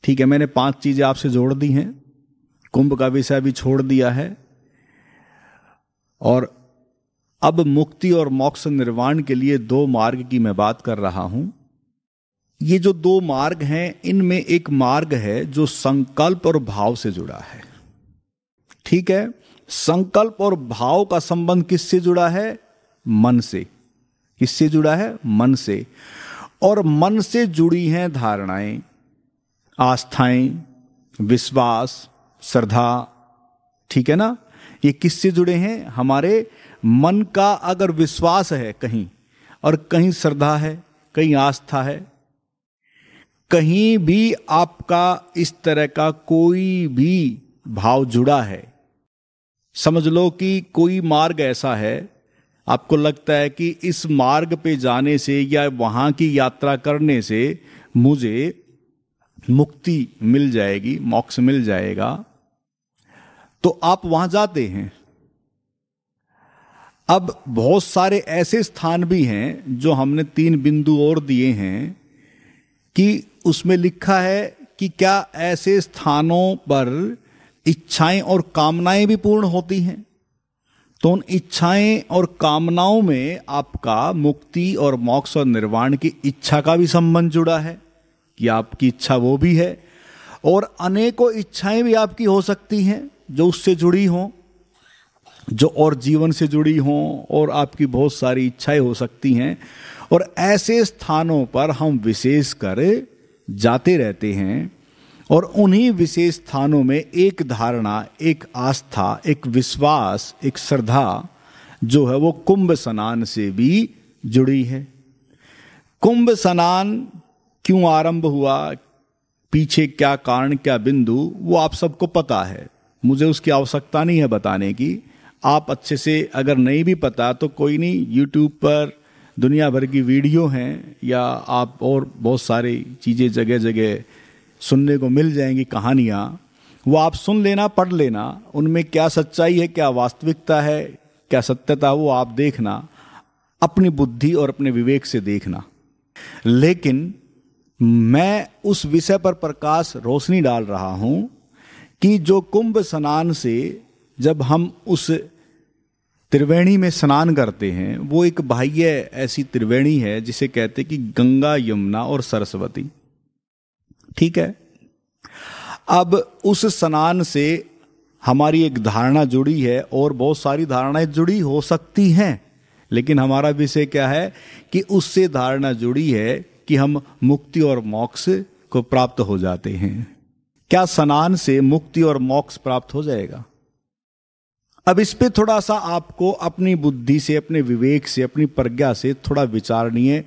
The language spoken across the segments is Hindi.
ठीक है, मैंने 5 चीजें आपसे जोड़ दी हैं, कुंभ का विषय भी छोड़ दिया है, और अब मुक्ति और मोक्ष निर्वाण के लिए 2 मार्ग की मैं बात कर रहा हूं। ये जो 2 मार्ग हैं, इनमें एक मार्ग है जो संकल्प और भाव से जुड़ा है। ठीक है, संकल्प और भाव का संबंध किससे जुड़ा है? मन से। किससे जुड़ा है? मन से। और मन से जुड़ी हैं धारणाएं, आस्थाएं, विश्वास, श्रद्धा। ठीक है ना? ये किससे जुड़े हैं? हमारे मन का अगर विश्वास है कहीं, और कहीं श्रद्धा है, कहीं आस्था है, कहीं भी आपका इस तरह का कोई भी भाव जुड़ा है, समझ लो कि कोई मार्ग ऐसा है, आपको लगता है कि इस मार्ग पे जाने से या वहां की यात्रा करने से मुझे मुक्ति मिल जाएगी, मोक्ष मिल जाएगा, तो आप वहां जाते हैं। अब बहुत सारे ऐसे स्थान भी हैं जो हमने 3 बिंदु और दिए हैं कि उसमें लिखा है कि क्या ऐसे स्थानों पर इच्छाएं और कामनाएं भी पूर्ण होती हैं। तो उन इच्छाएं और कामनाओं में आपका मुक्ति और मोक्ष और निर्वाण की इच्छा का भी संबंध जुड़ा है कि आपकी इच्छा वो भी है, और अनेकों इच्छाएं भी आपकी हो सकती हैं जो उससे जुड़ी हों, जो और जीवन से जुड़ी हों, और आपकी बहुत सारी इच्छाएं हो सकती हैं। और ऐसे स्थानों पर हम विशेष कर जाते रहते हैं, और उन्हीं विशेष स्थानों में एक धारणा, एक आस्था, एक विश्वास, एक श्रद्धा जो है वो कुंभ स्नान से भी जुड़ी है। कुंभ स्नान क्यों आरंभ हुआ, पीछे क्या कारण, क्या बिंदु, वो आप सबको पता है, मुझे उसकी आवश्यकता नहीं है बताने की। आप अच्छे से अगर नहीं भी पता तो कोई नहीं, यूट्यूब पर दुनिया भर की वीडियो हैं, या आप और बहुत सारी चीज़ें जगह जगह सुनने को मिल जाएंगी, कहानियाँ, वो आप सुन लेना, पढ़ लेना, उनमें क्या सच्चाई है, क्या वास्तविकता है, क्या सत्यता, वो आप देखना, अपनी बुद्धि और अपने विवेक से देखना। लेकिन मैं उस विषय पर प्रकाश रोशनी डाल रहा हूं कि जो कुंभ स्नान से जब हम उस त्रिवेणी में स्नान करते हैं, वो एक बाह्य ऐसी त्रिवेणी है जिसे कहते कि गंगा, यमुना और सरस्वती। ठीक है, अब उस स्नान से हमारी एक धारणा जुड़ी है, और बहुत सारी धारणाएं जुड़ी हो सकती हैं, लेकिन हमारा विषय क्या है कि उससे धारणा जुड़ी है कि हम मुक्ति और मोक्ष को प्राप्त हो जाते हैं। क्या स्नान से मुक्ति और मोक्ष प्राप्त हो जाएगा? अब इस पे थोड़ा सा आपको अपनी बुद्धि से, अपने विवेक से, अपनी प्रज्ञा से थोड़ा विचारणीय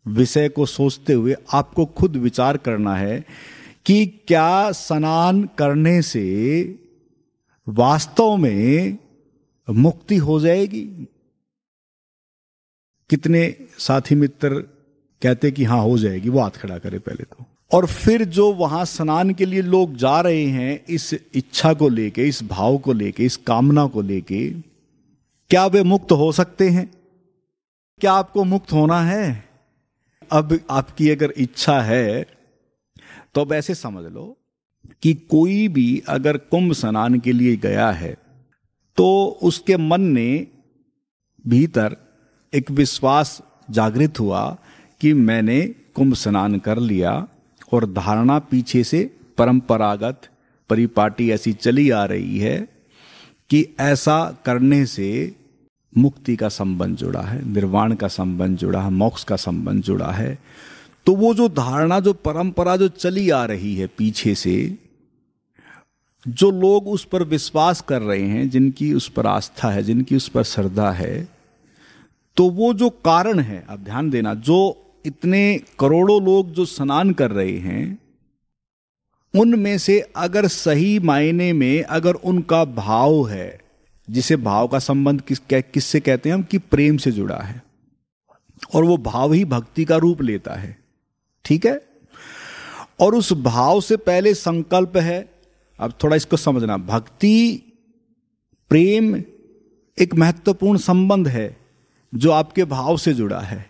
विषय को सोचते हुए आपको खुद विचार करना है कि क्या स्नान करने से वास्तव में मुक्ति हो जाएगी? कितने साथी मित्र कहते कि हां हो जाएगी? वो हाथ खड़ा करे पहले तो। और फिर जो वहां स्नान के लिए लोग जा रहे हैं, इस इच्छा को लेके, इस भाव को लेके, इस कामना को लेके, क्या वे मुक्त हो सकते हैं? क्या आपको मुक्त होना है? अब आपकी अगर इच्छा है तो अब ऐसे समझ लो कि कोई भी अगर कुंभ स्नान के लिए गया है तो उसके मन ने भीतर एक विश्वास जागृत हुआ कि मैंने कुंभ स्नान कर लिया, और धारणा पीछे से परंपरागत परिपाटी ऐसी चली आ रही है कि ऐसा करने से मुक्ति का संबंध जुड़ा है, निर्वाण का संबंध जुड़ा है, मोक्ष का संबंध जुड़ा है। तो वो जो धारणा, जो परंपरा जो चली आ रही है पीछे से, जो लोग उस पर विश्वास कर रहे हैं, जिनकी उस पर आस्था है, जिनकी उस पर श्रद्धा है, तो वो जो कारण है, अब ध्यान देना, जो इतने करोड़ों लोग जो स्नान कर रहे हैं, उनमें से अगर सही मायने में अगर उनका भाव है, जिसे भाव का संबंध किससे कहते हैं हम, कि प्रेम से जुड़ा है, और वो भाव ही भक्ति का रूप लेता है। ठीक है, और उस भाव से पहले संकल्प है। अब थोड़ा इसको समझना, भक्ति प्रेम एक महत्वपूर्ण संबंध है जो आपके भाव से जुड़ा है,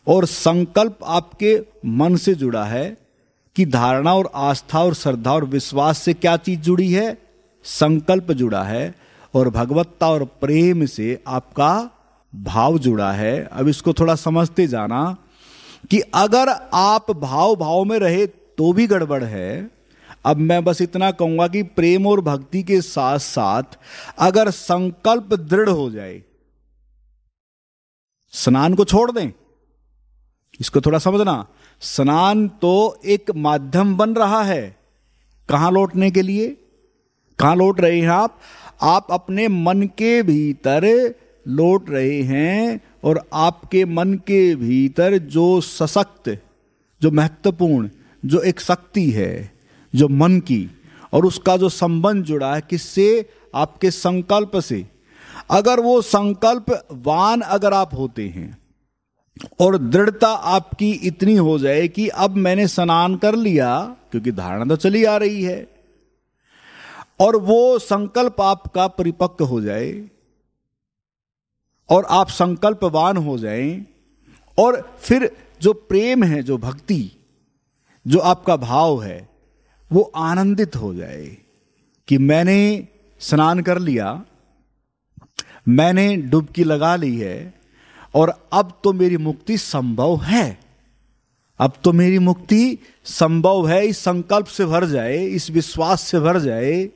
और संकल्प आपके मन से जुड़ा है, कि धारणा और आस्था और श्रद्धा और विश्वास से क्या चीज जुड़ी है? संकल्प जुड़ा है, और भगवत्ता और प्रेम से आपका भाव जुड़ा है। अब इसको थोड़ा समझते जाना कि अगर आप भाव भाव में रहे तो भी गड़बड़ है। अब मैं बस इतना कहूंगा कि प्रेम और भक्ति के साथ साथ अगर संकल्प दृढ़ हो जाए, स्नान को छोड़ दें, इसको थोड़ा समझना। स्नान तो एक माध्यम बन रहा है कहां लौटने के लिए? कहां लौट रहे हैं आप अपने मन के भीतर लौट रहे हैं, और आपके मन के भीतर जो सशक्त, जो महत्वपूर्ण, जो एक शक्ति है जो मन की, और उसका जो संबंध जुड़ा है किससे? आपके संकल्प से। अगर वो संकल्पवान अगर आप होते हैं और दृढ़ता आपकी इतनी हो जाए कि अब मैंने स्नान कर लिया, क्योंकि धारणा तो चली आ रही है, और वो संकल्प आपका परिपक्व हो जाए और आप संकल्पवान हो जाएं, और फिर जो प्रेम है, जो भक्ति, जो आपका भाव है, वो आनंदित हो जाए कि मैंने स्नान कर लिया, मैंने डुबकी लगा ली है, और अब तो मेरी मुक्ति संभव है। अब तो मेरी मुक्ति संभव है। इस संकल्प से भर जाए, इस विश्वास से भर जाए।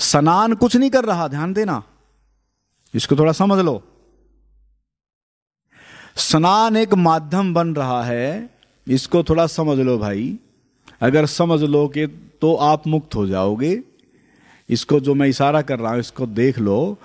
स्नान कुछ नहीं कर रहा, ध्यान देना, इसको थोड़ा समझ लो। स्नान एक माध्यम बन रहा है, इसको थोड़ा समझ लो भाई। अगर समझ लो कि तो आप मुक्त हो जाओगे। इसको जो मैं इशारा कर रहा हूं इसको देख लो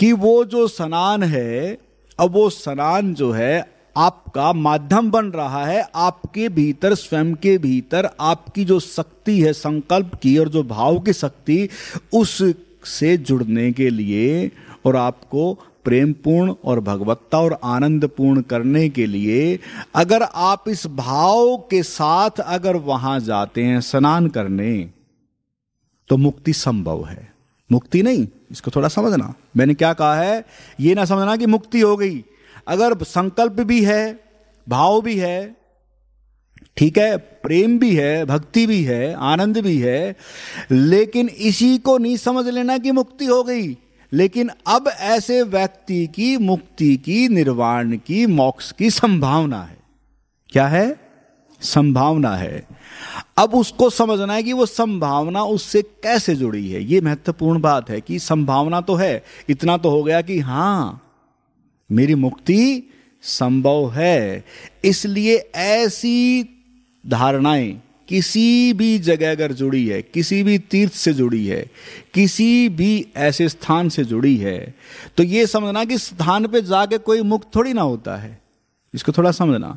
कि वो जो स्नान है, अब वो स्नान जो है आपका माध्यम बन रहा है आपके भीतर, स्वयं के भीतर आपकी जो शक्ति है संकल्प की और जो भाव की शक्ति, उससे जुड़ने के लिए और आपको प्रेमपूर्ण और भगवत्ता और आनंदपूर्ण करने के लिए। अगर आप इस भाव के साथ अगर वहां जाते हैं स्नान करने, तो मुक्ति संभव है। मुक्ति नहीं, इसको थोड़ा समझना। मैंने क्या कहा है, ये ना समझना कि मुक्ति हो गई। अगर संकल्प भी है, भाव भी है, ठीक है, प्रेम भी है, भक्ति भी है, आनंद भी है, लेकिन इसी को नहीं समझ लेना कि मुक्ति हो गई। लेकिन अब ऐसे व्यक्ति की मुक्ति की, निर्वाण की, मोक्ष की संभावना है। क्या है? संभावना है। अब उसको समझना है कि वो संभावना उससे कैसे जुड़ी है। ये महत्वपूर्ण बात है कि संभावना तो है, इतना तो हो गया कि हां मेरी मुक्ति संभव है। इसलिए ऐसी धारणाएं किसी भी जगह अगर जुड़ी है, किसी भी तीर्थ से जुड़ी है, किसी भी ऐसे स्थान से जुड़ी है, तो ये समझना कि स्थान पे जाके कोई मुक्त थोड़ी ना होता है। इसको थोड़ा समझना।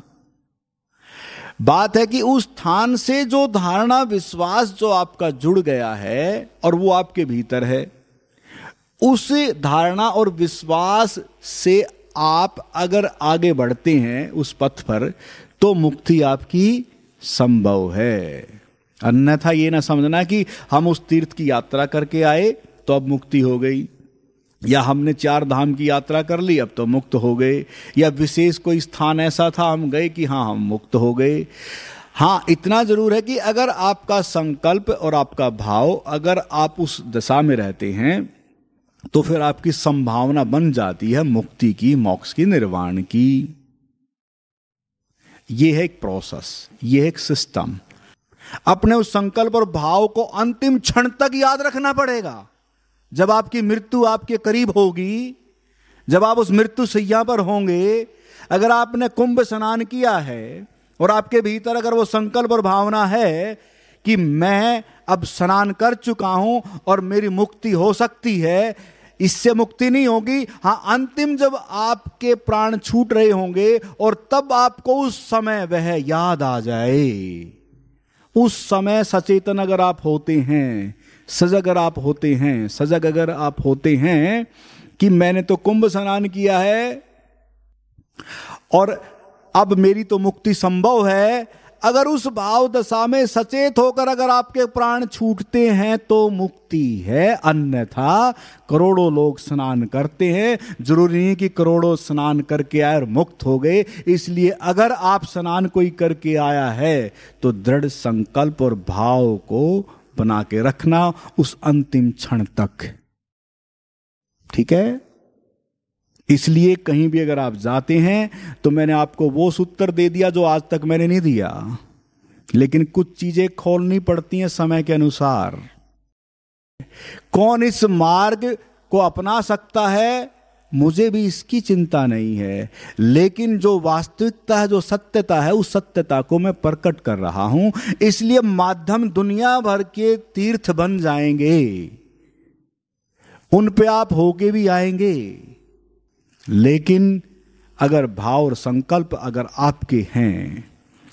बात है कि उस स्थान से जो धारणा, विश्वास जो आपका जुड़ गया है और वो आपके भीतर है, उस धारणा और विश्वास से आप अगर आगे बढ़ते हैं उस पथ पर, तो मुक्ति आपकी संभव है। अन्यथा ये ना समझना कि हम उस तीर्थ की यात्रा करके आए तो अब मुक्ति हो गई, या हमने 4 धाम की यात्रा कर ली अब तो मुक्त हो गए, या विशेष कोई स्थान ऐसा था हम गए कि हाँ हम मुक्त हो गए। हाँ, इतना जरूर है कि अगर आपका संकल्प और आपका भाव, अगर आप उस दशा में रहते हैं, तो फिर आपकी संभावना बन जाती है मुक्ति की, मोक्ष की, निर्वाण की। यह है एक प्रोसेस, यह है एक सिस्टम। अपने उस संकल्प और भाव को अंतिम क्षण तक याद रखना पड़ेगा। जब आपकी मृत्यु आपके करीब होगी, जब आप उस मृत्यु सैया पर होंगे, अगर आपने कुंभ स्नान किया है और आपके भीतर अगर वो संकल्प और भावना है कि मैं अब स्नान कर चुका हूं और मेरी मुक्ति हो सकती है, इससे मुक्ति नहीं होगी। हां, अंतिम जब आपके प्राण छूट रहे होंगे और तब आपको उस समय वह याद आ जाए, उस समय सचेतन अगर आप होते हैं, सजग अगर आप होते हैं, सजग अगर आप होते हैं कि मैंने तो कुंभ स्नान किया है और अब मेरी तो मुक्ति संभव है, अगर उस भाव दशा में सचेत होकर अगर आपके प्राण छूटते हैं तो मुक्ति है, अन्यथा करोड़ों लोग स्नान करते हैं, जरूरी नहीं कि करोड़ों स्नान करके आए और मुक्त हो गए। इसलिए अगर आप स्नान कोई करके आया है तो दृढ़ संकल्प और भाव को बना के रखना उस अंतिम क्षण तक, ठीक है। इसलिए कहीं भी अगर आप जाते हैं तो मैंने आपको वो सूत्र दे दिया जो आज तक मैंने नहीं दिया, लेकिन कुछ चीजें खोलनी पड़ती हैं समय के अनुसार। कौन इस मार्ग को अपना सकता है, मुझे भी इसकी चिंता नहीं है, लेकिन जो वास्तविकता है, जो सत्यता है, उस सत्यता को मैं प्रकट कर रहा हूं। इसलिए माध्यम दुनिया भर के तीर्थ बन जाएंगे, उन पे आप होके भी आएंगे, लेकिन अगर भाव और संकल्प अगर आपके हैं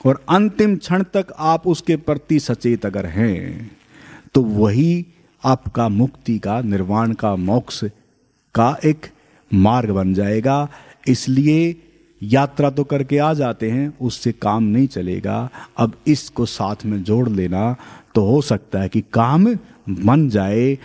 और अंतिम क्षण तक आप उसके प्रति सचेत अगर हैं, तो वही आपका मुक्ति का, निर्वाण का, मोक्ष का एक मार्ग बन जाएगा। इसलिए यात्रा तो करके आ जाते हैं, उससे काम नहीं चलेगा। अब इसको साथ में जोड़ लेना तो हो सकता है कि काम बन जाए।